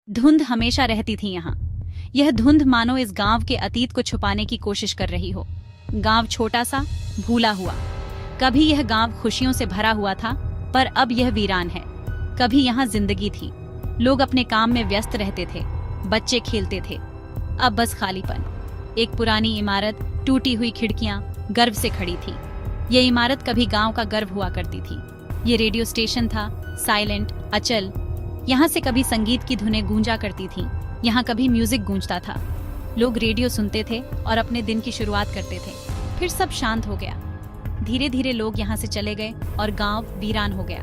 धुंध हमेशा रहती थी यहाँ। यह धुंध मानो इस गांव के अतीत को छुपाने की कोशिश कर रही हो। गांव छोटा सा, भूला हुआ। कभी यह गांव खुशियों से भरा हुआ था, पर अब यह वीरान है। कभी यहाँ जिंदगी थी, लोग अपने काम में व्यस्त रहते थे, बच्चे खेलते थे। अब बस खालीपन। एक पुरानी इमारत, टूटी हुई खिड़कियां गर्व से खड़ी थी। ये इमारत कभी गांव का गर्व हुआ करती थी। ये रेडियो स्टेशन था, साइलेंट, अचल। यहाँ से कभी संगीत की धुनें गूंजा करती थीं। यहाँ कभी म्यूजिक गूंजता था। लोग रेडियो सुनते थे और अपने दिन की शुरुआत करते थे। फिर सब शांत हो गया। धीरे धीरे लोग यहाँ से चले गए और गांव वीरान हो गया।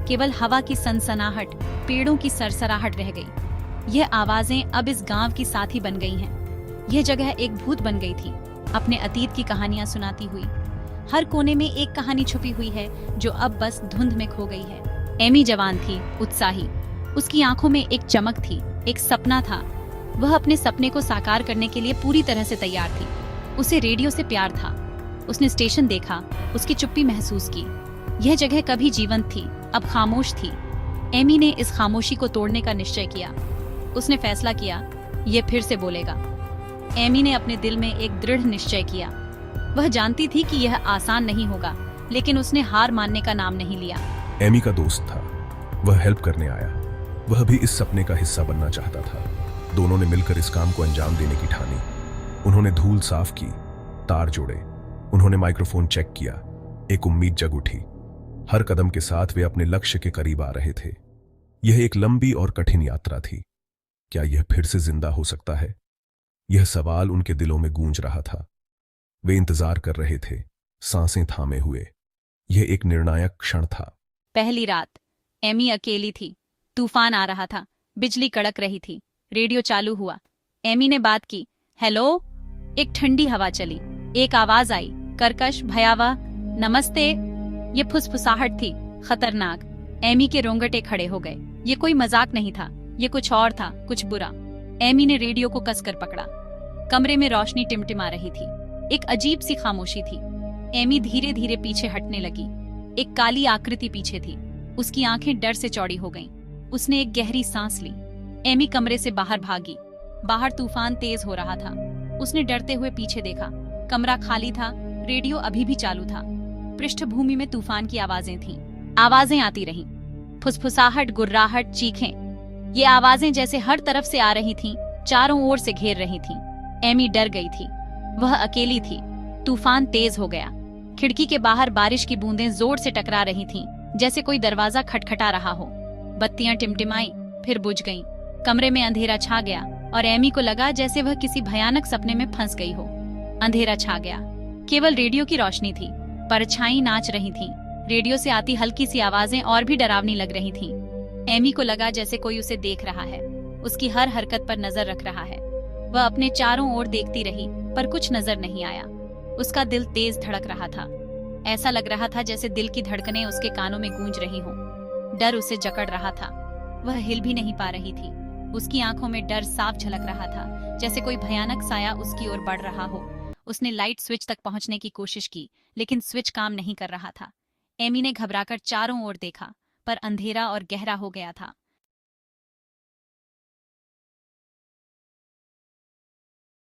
केवल हवा की सनसनाहट, पेड़ों की सरसराहट रह गई। यह आवाजें अब इस गांव की साथी बन गई हैं। यह जगह एक भूत बन गई थी, अपने अतीत की कहानियां सुनाती हुई। हर कोने में एक कहानी छुपी हुई है जो अब बस धुंध में खो गई है। एमी जवान थी, उत्साही। उसकी आंखों में एक चमक थी, एक सपना था। वह अपने सपने को साकार करने के लिए पूरी तरह से तैयार थी। उसे रेडियो से प्यार था। उसने स्टेशन देखा, उसकी चुप्पी महसूस की। यह जगह कभी जीवंत थी, अब खामोश थी। एमी ने इस खामोशी को तोड़ने का निश्चय किया। उसने फैसला किया, यह फिर से बोलेगा। एमी ने अपने दिल में एक दृढ़ निश्चय किया। वह जानती थी कि यह आसान नहीं होगा, लेकिन उसने हार मानने का नाम नहीं लिया। एमी का दोस्त था, वह हेल्प करने आया। वह भी इस सपने का हिस्सा बनना चाहता था। दोनों ने मिलकर इस काम को अंजाम देने की ठानी। उन्होंने धूल साफ की, तार जोड़े, उन्होंने माइक्रोफोन चेक किया। एक उम्मीद जग उठी। हर कदम के साथ वे अपने लक्ष्य के करीब आ रहे थे। यह एक लंबी और कठिन यात्रा थी। क्या यह फिर से जिंदा हो सकता है? यह सवाल उनके दिलों में गूंज रहा था। वे इंतजार कर रहे थे, सांसें थामे हुए। यह एक निर्णायक क्षण था। पहली रात। एमी अकेली थी। तूफान आ रहा था, बिजली कड़क रही थी। रेडियो चालू हुआ। एमी ने बात की। हेलो। एक ठंडी हवा चली। एक आवाज आई, कर्कश, भयावह। नमस्ते। ये फुसफुसाहट थी, खतरनाक। एमी के रोंगटे खड़े हो गए। ये कोई मजाक नहीं था, ये कुछ और था, कुछ बुरा। एमी ने रेडियो को कसकर पकड़ा। कमरे में रोशनी टिमटिमा रही थी। एक अजीब सी खामोशी थी। एमी धीरे धीरे पीछे हटने लगी। एक काली आकृति पीछे थी। उसकी आंखें डर से चौड़ी हो गईं। उसने एक गहरी सांस ली। एमी कमरे से बाहर भागी। बाहर तूफान तेज हो रहा था। उसने डरते हुए पीछे देखा। कमरा खाली था, रेडियो अभी भी चालू था। पृष्ठभूमि में तूफान की आवाजें थीं। आवाजें आती रहीं, फुसफुसाहट, गुर्राहट, चीखें। ये आवाजें जैसे हर तरफ से आ रही थीं, चारों ओर से घेर रही थीं। एमी डर गई थी। वह अकेली थी। तूफान तेज हो गया। खिड़की के बाहर बारिश की बूंदें जोर से टकरा रही थीं, जैसे कोई दरवाजा खटखटा रहा हो। बत्तियां टिमटिमाई, फिर बुझ गईं। कमरे में अंधेरा छा गया और एमी को लगा जैसे वह किसी भयानक सपने में फंस गई हो। अंधेरा छा गया। केवल रेडियो की रोशनी थी। परछाई नाच रही थीं। रेडियो से आती हल्की सी आवाजें और भी डरावनी लग रही थीं। एमी को लगा जैसे कोई उसे देख रहा है, उसकी हर हरकत पर नजर रख रहा है। वह अपने चारों ओर देखती रही, पर कुछ नजर नहीं आया। उसका दिल तेज धड़क रहा था। ऐसा लग रहा था जैसे दिल की धड़कनें उसके कानों में गूंज रही हों। डर उसे जकड़ रहा था। वह हिल भी नहीं पा रही थी। उसकी आंखों में डर साफ झलक रहा था, जैसे कोई भयानक साया उसकी ओर बढ़ रहा हो। उसने लाइट स्विच तक पहुंचने की कोशिश की, लेकिन स्विच काम नहीं कर रहा था। एमी ने घबराकर चारों ओर देखा, पर अंधेरा और गहरा हो गया था।